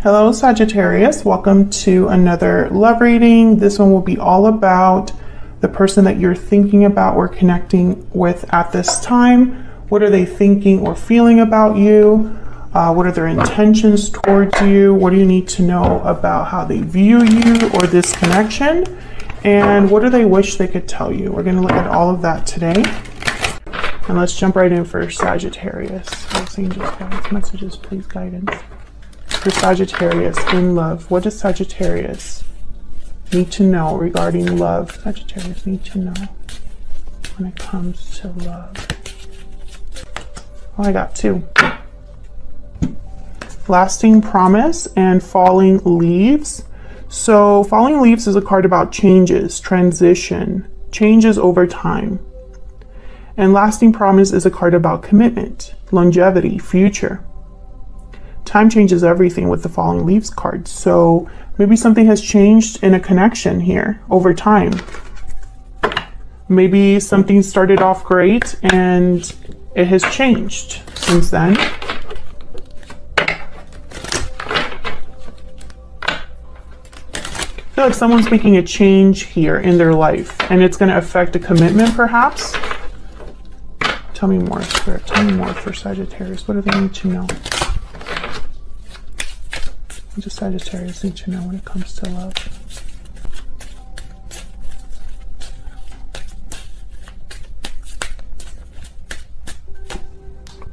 Hello Sagittarius, welcome to another love reading. This one will be all about the person that you're thinking about or connecting with at this time. What are they thinking or feeling about you? What are their intentions towards you? What do you need to know about how they view you or this connection? And what do they wish they could tell you? We're going to look at all of that today. And let's jump right in for Sagittarius. Los angels, guides, messages, please, guidance. For Sagittarius in love, what does Sagittarius need to know regarding love? Sagittarius need to know when it comes to love. Oh, I got two. Lasting promise and falling leaves. So falling leaves is a card about changes, transition, changes over time. And lasting promise is a card about commitment, longevity, future. Time changes everything with the falling leaves card. So maybe something has changed in a connection here over time. Maybe something started off great and it has changed since then. I feel like someone's making a change here in their life and it's going to affect a commitment perhaps. Tell me more, Spirit. Tell me more for Sagittarius. What do they need to know? What does Sagittarius need to know when it comes to love?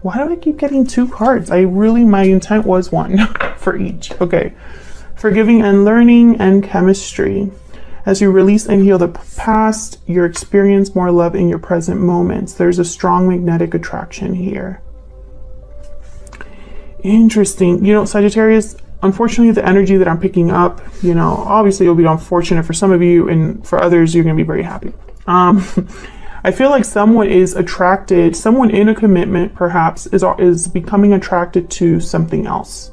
Why do I keep getting two cards? My intent was one for each. Okay. Forgiving and learning and chemistry. As you release and heal the past, you experience more love in your present moments. There's a strong magnetic attraction here. Interesting. You know, Sagittarius, unfortunately, the energy that I'm picking up, you know, obviously it'll be unfortunate for some of you and for others, you're going to be very happy. I feel like someone is attracted, someone in a commitment perhaps is becoming attracted to something else.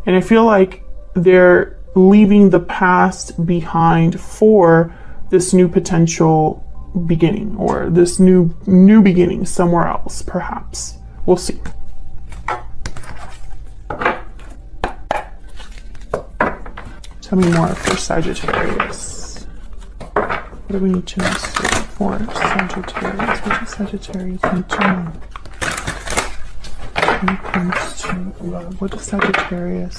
And I feel like they're leaving the past behind for this new potential beginning or this new beginning somewhere else, perhaps. We'll see. Tell me more for Sagittarius. What do we need to know for Sagittarius? What does Sagittarius need to know when it comes to love? What does Sagittarius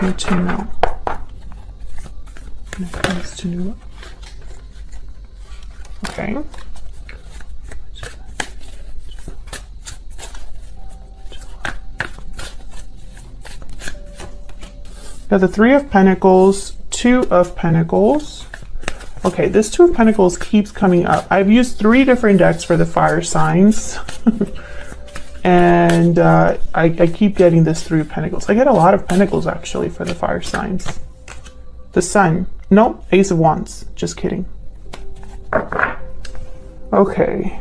need to know when it comes to love? Okay. Got the Three of Pentacles, Two of Pentacles. Okay, this Two of Pentacles keeps coming up. I've used 3 different decks for the fire signs. And I keep getting this Three of Pentacles. I get a lot of Pentacles actually for the fire signs. The Sun. Nope, Ace of Wands. Just kidding. Okay.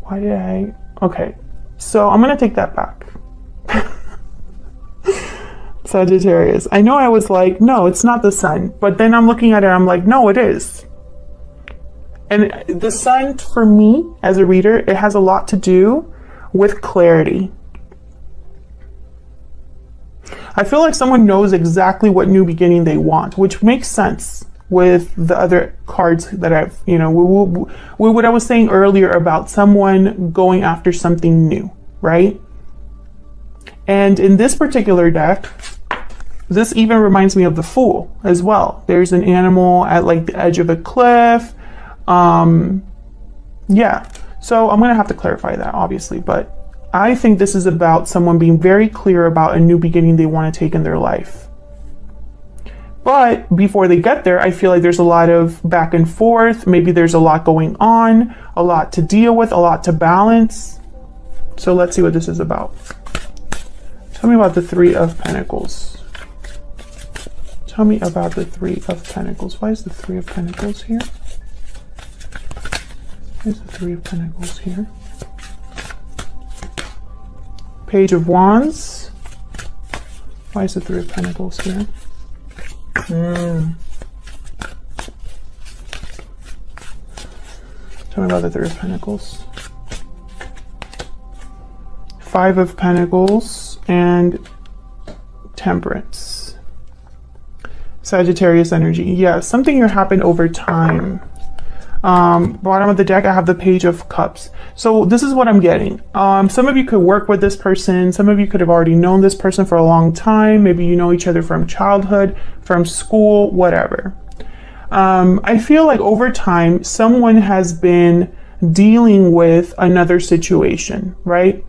Why did I? Okay, so I'm going to take that back. Sagittarius. I know I was like, no, it's not the Sun. But then I'm looking at it, I'm like, no, it is. And the Sun, for me, as a reader, it has a lot to do with clarity. I feel like someone knows exactly what new beginning they want, which makes sense with the other cards that I've, you know, what I was saying earlier about someone going after something new, right? And in this particular deck, this even reminds me of the Fool as well. There's an animal at like the edge of a cliff. Yeah, so I'm gonna have to clarify that obviously, but I think this is about someone being very clear about a new beginning they want to take in their life. But before they get there, I feel like there's a lot of back and forth. Maybe there's a lot going on, a lot to deal with, a lot to balance. So let's see what this is about. Tell me about the Three of Pentacles. Tell me about the Three of Pentacles. Why is the Three of Pentacles here? Why is the Three of Pentacles here? Page of Wands. Why is the Three of Pentacles here? Tell me about the Three of Pentacles. Five of Pentacles and Temperance. Sagittarius energy. Yeah, something here happened over time. Bottom of the deck, I have the Page of Cups. So this is what I'm getting. Some of you could work with this person. Some of you could have already known this person for a long time. Maybe you know each other from childhood, from school, whatever. I feel like over time, someone has been dealing with another situation, right?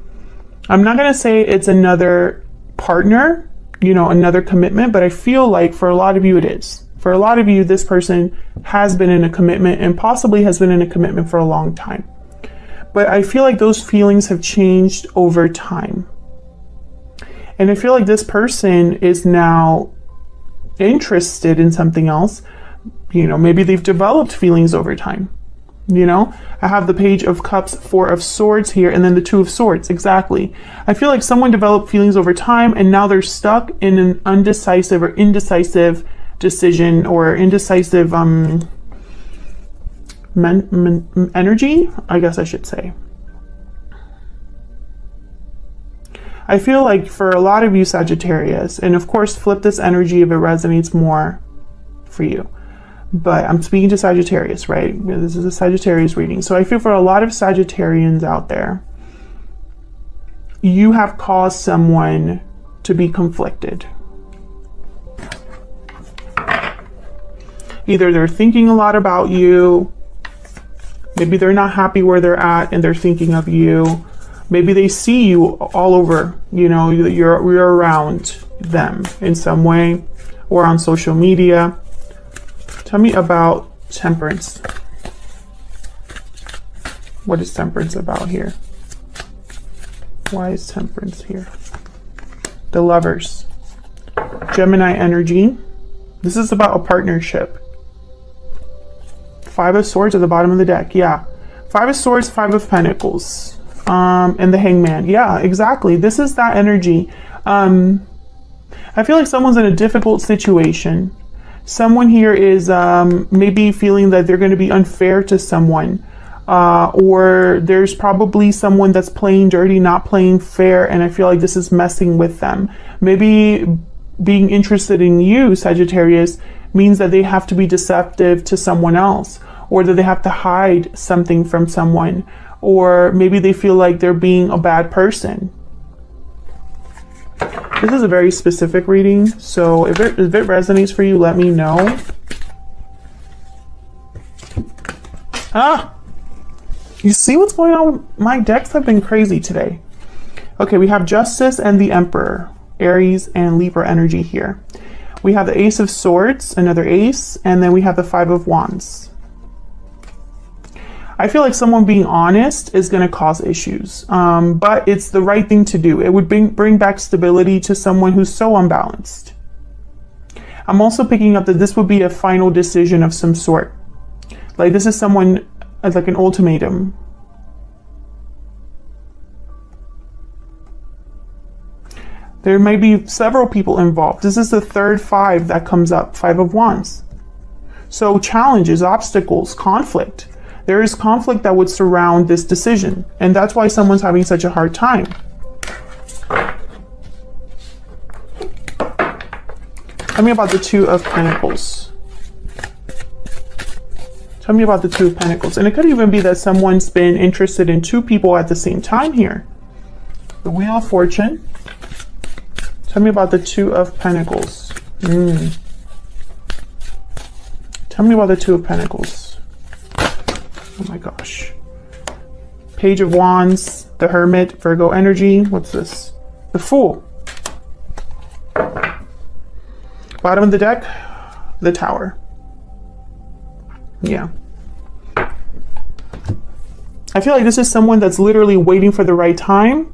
I'm not going to say it's another partner, you know, another commitment, but I feel like for a lot of you it is. For a lot of you, this person has been in a commitment and possibly has been in a commitment for a long time. But I feel like those feelings have changed over time. And I feel like this person is now interested in something else. You know, maybe they've developed feelings over time. You know, I have the Page of Cups, Four of Swords here, and then the Two of Swords. Exactly. I feel like someone developed feelings over time and now they're stuck in an undecisive or indecisive decision or indecisive energy, I guess I should say. I feel like for a lot of you Sagittarius, and of course flip this energy if it resonates more for you, but I'm speaking to Sagittarius, right? This is a Sagittarius reading. So I feel for a lot of Sagittarians out there, you have caused someone to be conflicted. Either they're thinking a lot about you, maybe they're not happy where they're at and they're thinking of you. Maybe they see you all over, you know, you're around them in some way or on social media. Tell me about Temperance. What is Temperance about here? Why is Temperance here? The Lovers. Gemini energy. This is about a partnership. Five of Swords at the bottom of the deck. Yeah. Five of Swords, Five of Pentacles. And the Hangman. Yeah, exactly. This is that energy. I feel like someone's in a difficult situation. Someone here is maybe feeling that they're going to be unfair to someone. Or there's probably someone that's playing dirty, not playing fair. And I feel like this is messing with them. Maybe being interested in you, Sagittarius, means that they have to be deceptive to someone else, or that they have to hide something from someone, or maybe they feel like they're being a bad person. This is a very specific reading, so if it resonates for you, let me know. You see what's going on? My decks have been crazy today. Okay, we have Justice and the Emperor, Aries and Libra energy here. We have the Ace of Swords, another ace, and then we have the Five of Wands. I feel like someone being honest is going to cause issues, but it's the right thing to do. It would bring back stability to someone who's so unbalanced. I'm also picking up that this would be a final decision of some sort. Like this is someone like an ultimatum. There might be several people involved. This is the third five that comes up, Five of Wands. So challenges, obstacles, conflict. There is conflict that would surround this decision. And that's why someone's having such a hard time. Tell me about the Two of Pentacles. Tell me about the Two of Pentacles. And it could even be that someone's been interested in two people at the same time here. The Wheel of Fortune. Tell me about the Two of Pentacles. Tell me about the Two of Pentacles. Oh my gosh. Page of Wands, the Hermit, Virgo energy. What's this? The Fool. Bottom of the deck, the Tower. Yeah. I feel like this is someone that's literally waiting for the right time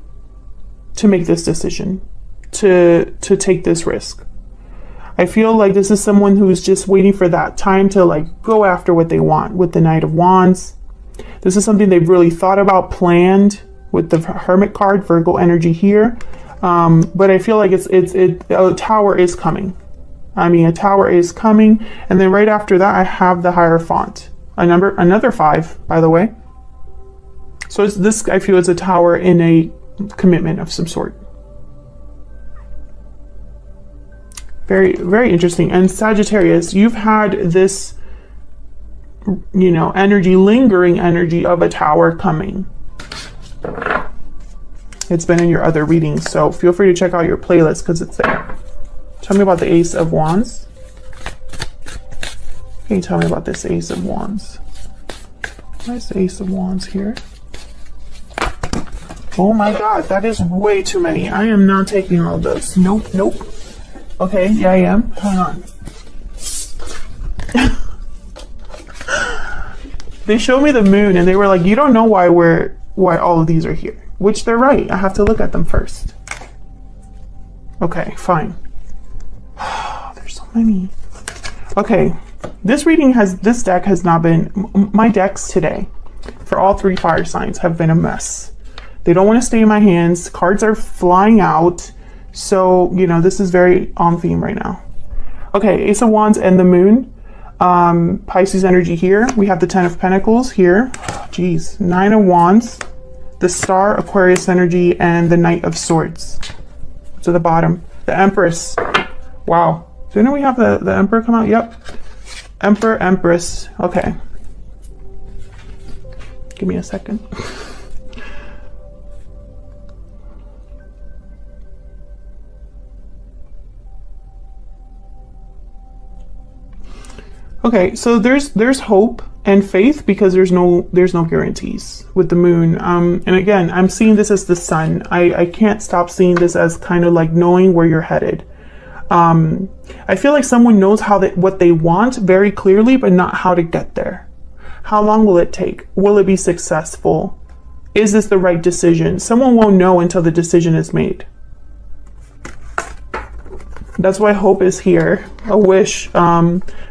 to make this decision. To take this risk. I feel like this is someone who's just waiting for that time to like go after what they want with the Knight of Wands. This is something they've really thought about, planned with the Hermit card, Virgo energy here. But I feel like a Tower is coming. I mean, a Tower is coming. And then right after that, I have the Hierophant. Another five, by the way. So it's this, I feel, is a Tower in a commitment of some sort. Very, very interesting. And Sagittarius, you've had this, you know, energy, lingering energy of a Tower coming. It's been in your other readings, so feel free to check out your playlist because it's there. Tell me about the Ace of Wands. Can you tell me about this Ace of Wands? Why is the Ace of Wands here? Oh my God, that is way too many. I am not taking all those. Nope, nope. Okay, yeah, I am. Hang on. They showed me the moon and they were like, you don't know why all of these are here. Which they're right. I have to look at them first. Okay, fine. There's so many. Okay, this deck has not been, my decks today for all 3 fire signs have been a mess. They don't want to stay in my hands. Cards are flying out. So, you know, this is very on theme right now. Okay, Ace of Wands and the moon. Pisces energy here. We have the 10 of Pentacles here. Geez, 9 of Wands. The Star, Aquarius energy, and the Knight of Swords. To the bottom. The Empress. Wow. Didn't we have the Emperor come out? Yep. Emperor, Empress. Okay. Give me a second. Okay, so there's hope and faith because there's no guarantees with the moon. And again, I'm seeing this as the sun. I can't stop seeing this as kind of like knowing where you're headed. I feel like someone knows what they want very clearly, but not how to get there. How long will it take? Will it be successful? Is this the right decision? Someone won't know until the decision is made. That's why hope is here. A wish,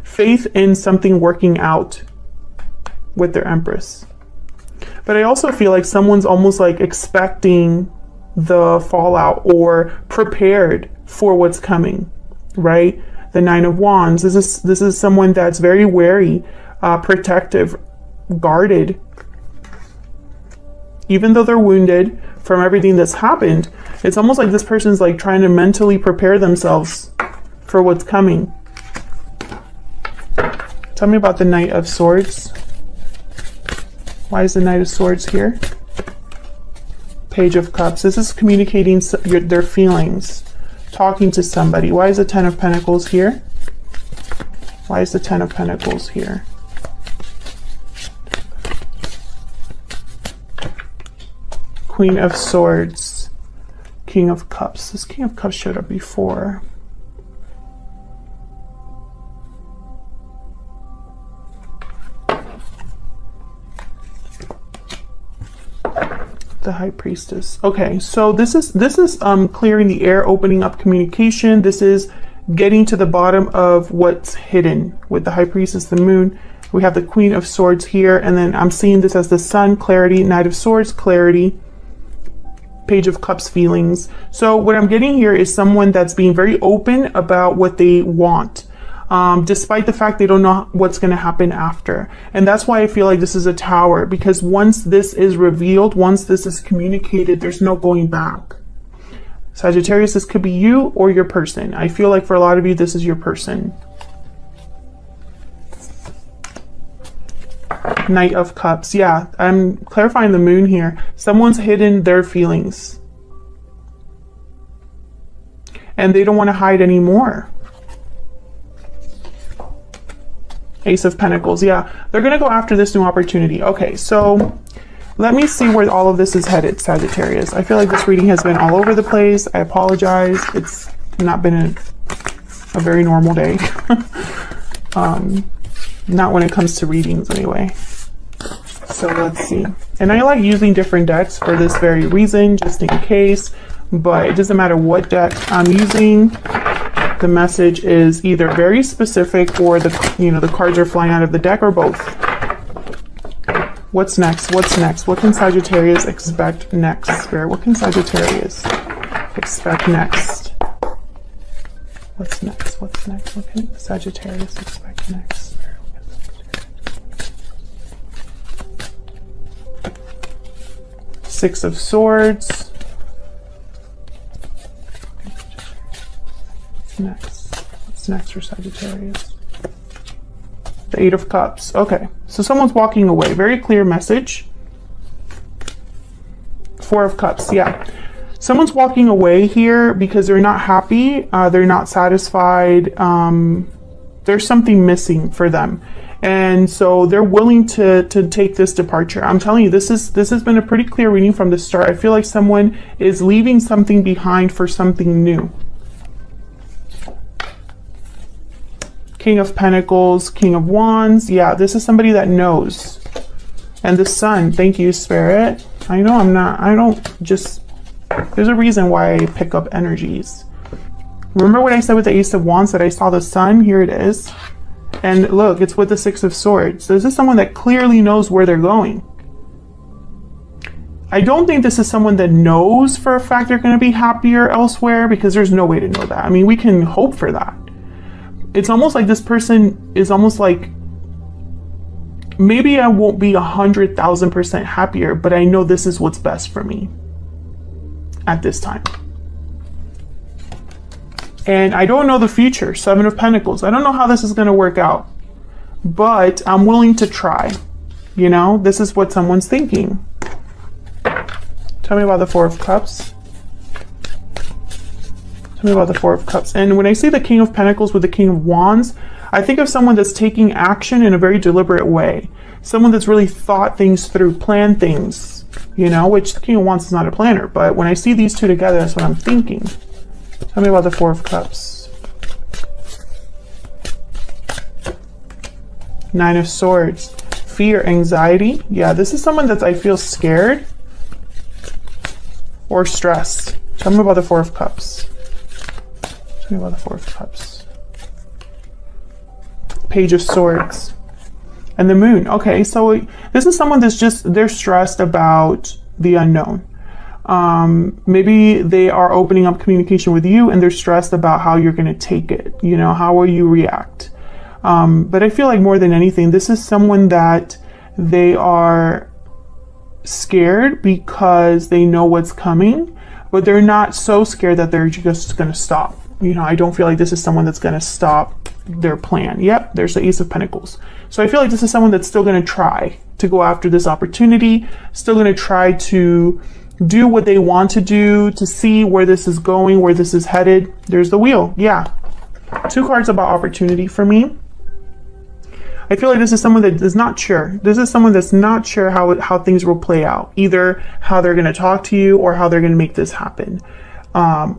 faith in something working out with their Empress. But I also feel like someone's almost like expecting the fallout or prepared for what's coming, right? The 9 of Wands. This is someone that's very wary, protective, guarded. Even though they're wounded from everything that's happened, it's almost like this person's like trying to mentally prepare themselves for what's coming. Tell me about the Knight of Swords. Why is the Knight of Swords here? Page of Cups. This is communicating their feelings, talking to somebody. Why is the 10 of Pentacles here? Why is the 10 of Pentacles here? Queen of Swords. King of Cups. This King of Cups showed up before. The High Priestess. Okay, so this is clearing the air, opening up communication. This is getting to the bottom of what's hidden with the High Priestess, the moon. We have the Queen of Swords here, and then I'm seeing this as the Sun, clarity, Knight of Swords, clarity, Page of Cups, feelings. So what I'm getting here is someone that's being very open about what they want. Despite the fact they don't know what's going to happen after. And that's why I feel like this is a Tower, because once this is revealed, once this is communicated, there's no going back. Sagittarius, this could be you or your person. I feel like for a lot of you, this is your person. Knight of Cups. Yeah, I'm clarifying the moon here. Someone's hidden their feelings. And they don't want to hide anymore. Ace of Pentacles. Yeah, they're going to go after this new opportunity. Okay, so let me see where all of this is headed, Sagittarius. I feel like this reading has been all over the place. I apologize. It's not been a very normal day. Not when it comes to readings anyway. So let's see. And I like using different decks for this very reason, just in case. But it doesn't matter what deck I'm using. The message is either very specific or the cards are flying out of the deck, or both. What's next? What's next? What can Sagittarius expect next? Spirit, what can Sagittarius expect next? What's next? What's next? What can Sagittarius expect next? Six of Swords. What's next for Sagittarius? The Eight of Cups. Okay, so someone's walking away. Very clear message. Four of Cups, yeah. Someone's walking away here because they're not happy. They're not satisfied. There's something missing for them. And so they're willing to take this departure. I'm telling you, this has been a pretty clear reading from the start. I feel like someone is leaving something behind for something new. King of Pentacles, King of Wands. Yeah, this is somebody that knows. And the Sun. Thank you, Spirit. I know there's a reason why I pick up energies. Remember what I said with the Ace of Wands, that I saw the Sun? Here it is. And look, it's with the Six of Swords. This is someone that clearly knows where they're going. I don't think this is someone that knows for a fact they're going to be happier elsewhere, because there's no way to know that. I mean, we can hope for that. It's almost like this person is almost like, maybe I won't be 100,000% happier, but I know this is what's best for me at this time. And I don't know the future. Seven of Pentacles. I don't know how this is going to work out, but I'm willing to try. You know, this is what someone's thinking. Tell me about the Four of Cups. Tell me about the Four of Cups. And when I see the King of Pentacles with the King of Wands, I think of someone that's taking action in a very deliberate way. Someone that's really thought things through, planned things, you know, which the King of Wands is not a planner. But when I see these two together, that's what I'm thinking. Tell me about the Four of Cups. Nine of Swords. Fear, anxiety. Yeah, this is someone that I feel scared or stressed. Tell me about the Four of Cups. Tell me about the Four of Cups. Page of Swords. And the Moon. Okay, so this is someone that's they're stressed about the unknown. Maybe they are opening up communication with you and they're stressed about how you're going to take it. You know, how will you react? But I feel like more than anything, this is someone that they are scared because they know what's coming, but they're not so scared that they're just going to stop. You know, I don't feel like this is someone that's going to stop their plan. Yep, there's the Ace of Pentacles. So I feel like this is someone that's still going to try to go after this opportunity, still going to try to do what they want to do, to see where this is going, where this is headed. There's the Wheel. Yeah. Two cards about opportunity for me. I feel like this is someone that is not sure. This is someone that's not sure how things will play out. Either how they're going to talk to you or how they're going to make this happen.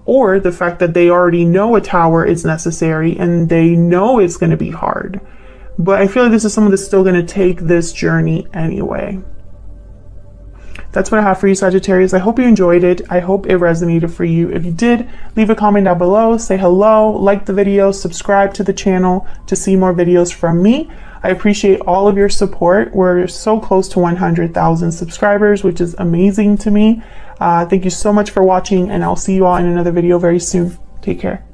Or the fact that they already know a tower is necessary and they know it's going to be hard. But I feel like this is someone that's still going to take this journey anyway. That's what I have for you, Sagittarius. I hope you enjoyed it. I hope it resonated for you. If you did, leave a comment down below, say hello, like the video, subscribe to the channel to see more videos from me. I appreciate all of your support. We're so close to 100,000 subscribers, which is amazing to me. Thank you so much for watching, and I'll see you all in another video very soon. Take care.